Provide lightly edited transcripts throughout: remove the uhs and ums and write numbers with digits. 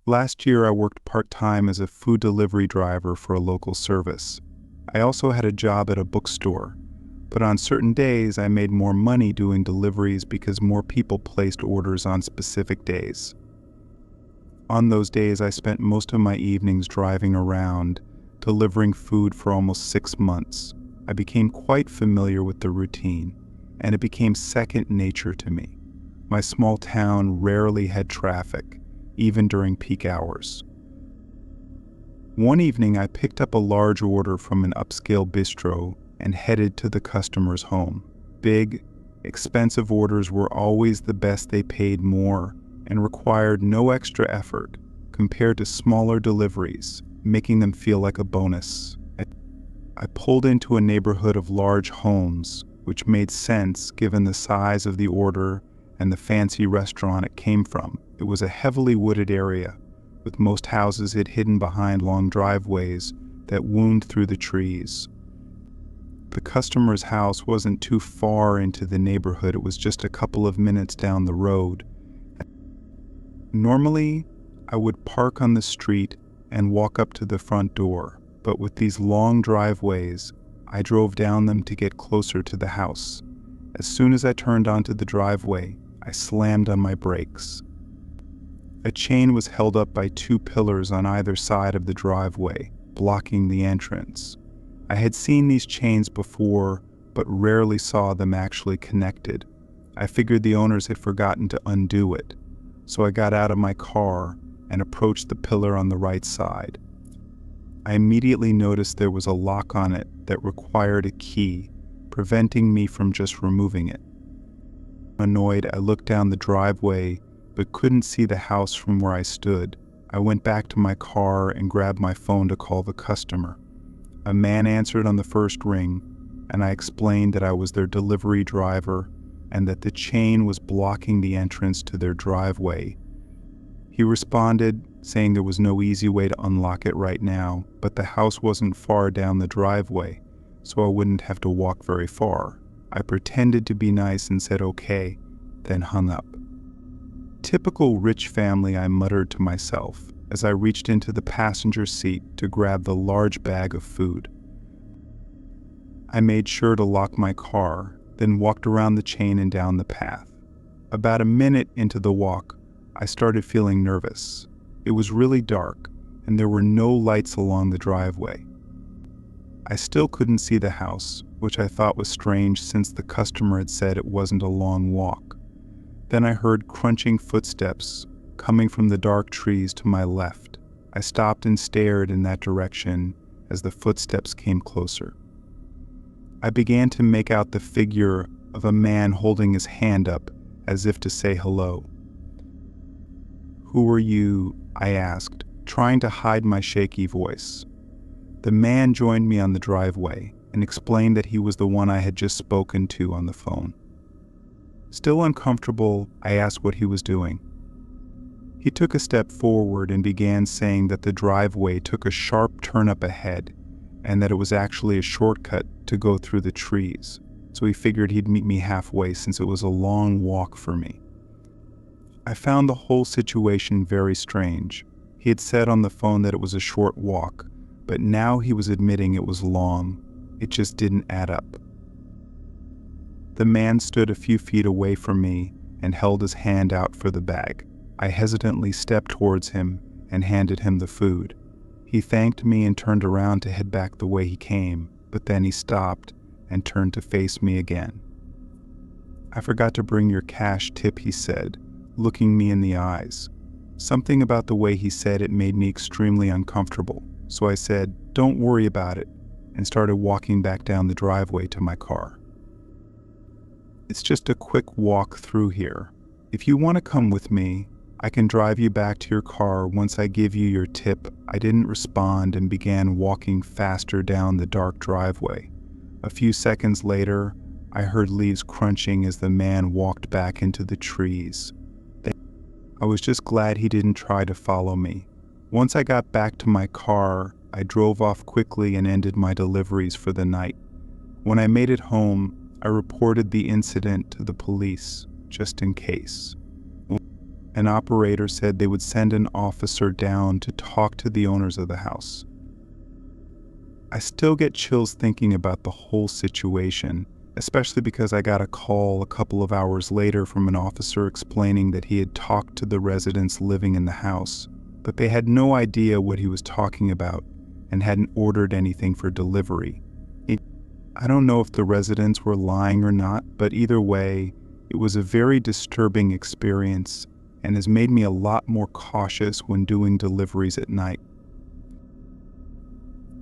Last year, I worked part-time as a food delivery driver for a local service. I also had a job at a bookstore, but on certain days I made more money doing deliveries because more people placed orders on specific days. On those days, I spent most of my evenings driving around, delivering food for almost 6 months. I became quite familiar with the routine, and it became second nature to me. My small town rarely had traffic, even during peak hours. One evening, I picked up a large order from an upscale bistro and headed to the customer's home. Big, expensive orders were always the best. They paid more and required no extra effort compared to smaller deliveries, making them feel like a bonus. I pulled into a neighborhood of large homes, which made sense given the size of the order and the fancy restaurant it came from. It was a heavily wooded area, with most houses hidden behind long driveways that wound through the trees. The customer's house wasn't too far into the neighborhood. It was just a couple of minutes down the road. Normally, I would park on the street and walk up to the front door, but with these long driveways, I drove down them to get closer to the house. As soon as I turned onto the driveway, I slammed on my brakes. A chain was held up by 2 pillars on either side of the driveway, blocking the entrance. I had seen these chains before, but rarely saw them actually connected. I figured the owners had forgotten to undo it, so I got out of my car and approached the pillar on the right side. I immediately noticed there was a lock on it that required a key, preventing me from just removing it. Annoyed, I looked down the driveway but couldn't see the house from where I stood. I went back to my car and grabbed my phone to call the customer. A man answered on the first ring, and I explained that I was their delivery driver and that the chain was blocking the entrance to their driveway. He responded, saying there was no easy way to unlock it right now, but the house wasn't far down the driveway, so I wouldn't have to walk very far. I pretended to be nice and said okay, then hung up. Typical rich family, I muttered to myself as I reached into the passenger seat to grab the large bag of food. I made sure to lock my car, then walked around the chain and down the path. About a minute into the walk, I started feeling nervous. It was really dark, and there were no lights along the driveway. I still couldn't see the house, which I thought was strange since the customer had said it wasn't a long walk. Then I heard crunching footsteps coming from the dark trees to my left. I stopped and stared in that direction as the footsteps came closer. I began to make out the figure of a man holding his hand up as if to say hello. "Who are you?" I asked, trying to hide my shaky voice. The man joined me on the driveway and explained that he was the one I had just spoken to on the phone. Still uncomfortable, I asked what he was doing. He took a step forward and began saying that the driveway took a sharp turn up ahead and that it was actually a shortcut to go through the trees, so he figured he'd meet me halfway since it was a long walk for me. I found the whole situation very strange. He had said on the phone that it was a short walk, but now he was admitting it was long. It just didn't add up. The man stood a few feet away from me and held his hand out for the bag. I hesitantly stepped towards him and handed him the food. He thanked me and turned around to head back the way he came, but then he stopped and turned to face me again. "I forgot to bring your cash tip," he said, looking me in the eyes. Something about the way he said it made me extremely uncomfortable, so I said, "Don't worry about it," and started walking back down the driveway to my car. "It's just a quick walk through here. If you want to come with me, I can drive you back to your car once I give you your tip." I didn't respond and began walking faster down the dark driveway. A few seconds later, I heard leaves crunching as the man walked back into the trees. I was just glad he didn't try to follow me. Once I got back to my car, I drove off quickly and ended my deliveries for the night. When I made it home, I reported the incident to the police, just in case. an operator said they would send an officer down to talk to the owners of the house. I still get chills thinking about the whole situation, especially because I got a call a couple of hours later from an officer explaining that he had talked to the residents living in the house, but they had no idea what he was talking about and hadn't ordered anything for delivery. I don't know if the residents were lying or not, but either way, it was a very disturbing experience and has made me a lot more cautious when doing deliveries at night.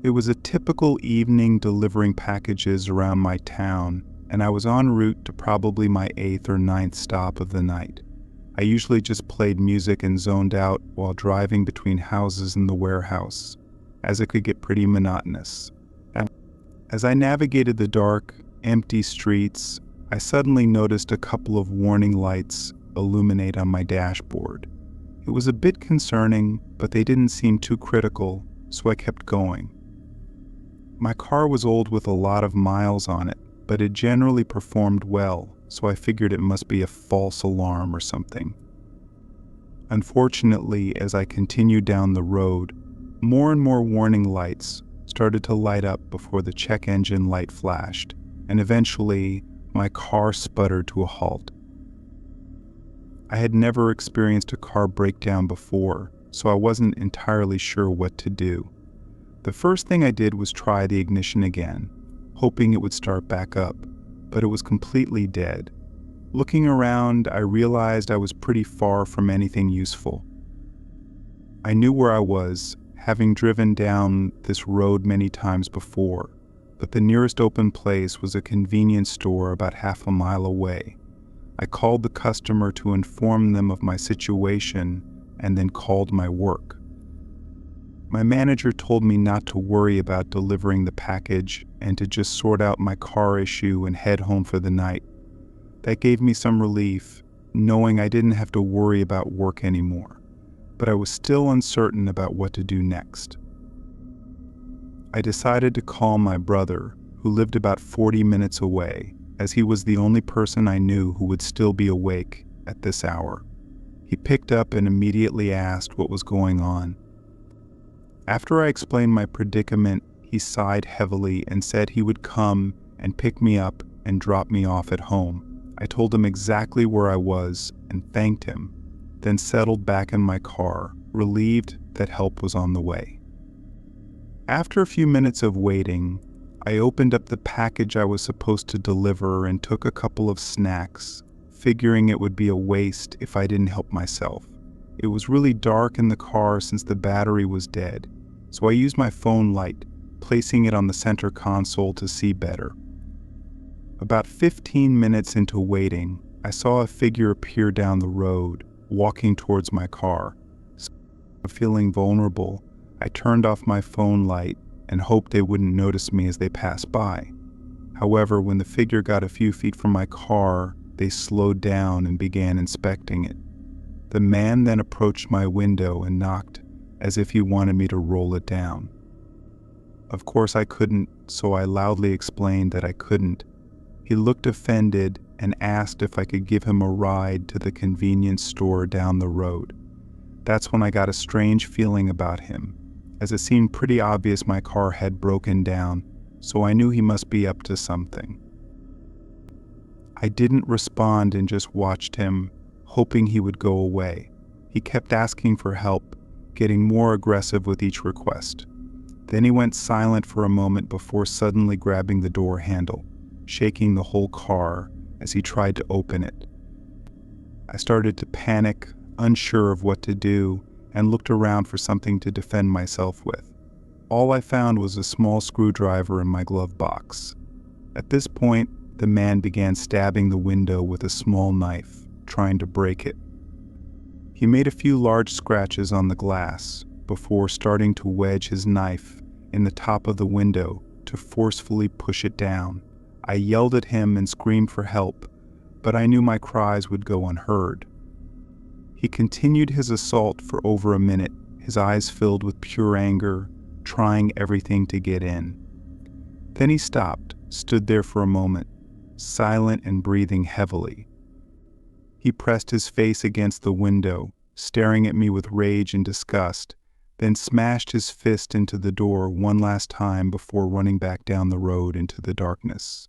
It was a typical evening delivering packages around my town, and I was en route to probably my 8th or 9th stop of the night. I usually just played music and zoned out while driving between houses in the warehouse, as it could get pretty monotonous. As I navigated the dark, empty streets, I suddenly noticed a couple of warning lights illuminate on my dashboard. It was a bit concerning, but they didn't seem too critical, so I kept going. My car was old with a lot of miles on it, but it generally performed well, so I figured it must be a false alarm or something. Unfortunately, as I continued down the road, more and more warning lights started to light up before the check engine light flashed, and eventually my car sputtered to a halt. I had never experienced a car breakdown before, so I wasn't entirely sure what to do. The first thing I did was try the ignition again, hoping it would start back up, but it was completely dead. Looking around, I realized I was pretty far from anything useful. I knew where I was, having driven down this road many times before, but the nearest open place was a convenience store about half a mile away. I called the customer to inform them of my situation and then called my work. My manager told me not to worry about delivering the package and to just sort out my car issue and head home for the night. That gave me some relief, knowing I didn't have to worry about work anymore, but I was still uncertain about what to do next. I decided to call my brother, who lived about 40 minutes away, as he was the only person I knew who would still be awake at this hour. He picked up and immediately asked what was going on. After I explained my predicament, he sighed heavily and said he would come and pick me up and drop me off at home. I told him exactly where I was and thanked him, then settled back in my car, relieved that help was on the way. After a few minutes of waiting, I opened up the package I was supposed to deliver and took a couple of snacks, figuring it would be a waste if I didn't help myself. It was really dark in the car since the battery was dead, so I used my phone light, placing it on the center console to see better. About 15 minutes into waiting, I saw a figure appear down the road, walking towards my car. Feeling vulnerable, I turned off my phone light and hoped they wouldn't notice me as they passed by. However, when the figure got a few feet from my car, they slowed down and began inspecting it. The man then approached my window and knocked as if he wanted me to roll it down. Of course I couldn't, so I loudly explained that I couldn't. He looked offended and asked if I could give him a ride to the convenience store down the road. That's when I got a strange feeling about him, as it seemed pretty obvious my car had broken down, so I knew he must be up to something. I didn't respond and just watched him, hoping he would go away. He kept asking for help, getting more aggressive with each request. Then he went silent for a moment before suddenly grabbing the door handle, shaking the whole car as he tried to open it. I started to panic, unsure of what to do, and looked around for something to defend myself with. All I found was a small screwdriver in my glove box. At this point, the man began stabbing the window with a small knife, trying to break it. He made a few large scratches on the glass before starting to wedge his knife in the top of the window to forcefully push it down. I yelled at him and screamed for help, but I knew my cries would go unheard. He continued his assault for over a minute, his eyes filled with pure anger, trying everything to get in. Then he stopped, stood there for a moment, silent and breathing heavily. He pressed his face against the window, staring at me with rage and disgust, then smashed his fist into the door one last time before running back down the road into the darkness.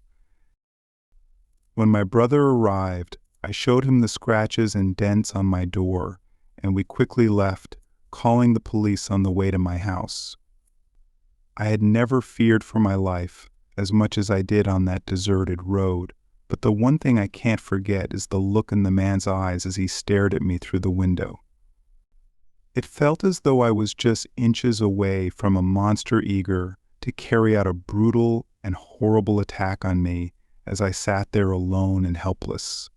When my brother arrived, I showed him the scratches and dents on my door, and we quickly left, calling the police on the way to my house. I had never feared for my life as much as I did on that deserted road, but the one thing I can't forget is the look in the man's eyes as he stared at me through the window. It felt as though I was just inches away from a monster eager to carry out a brutal and horrible attack on me as I sat there alone and helpless.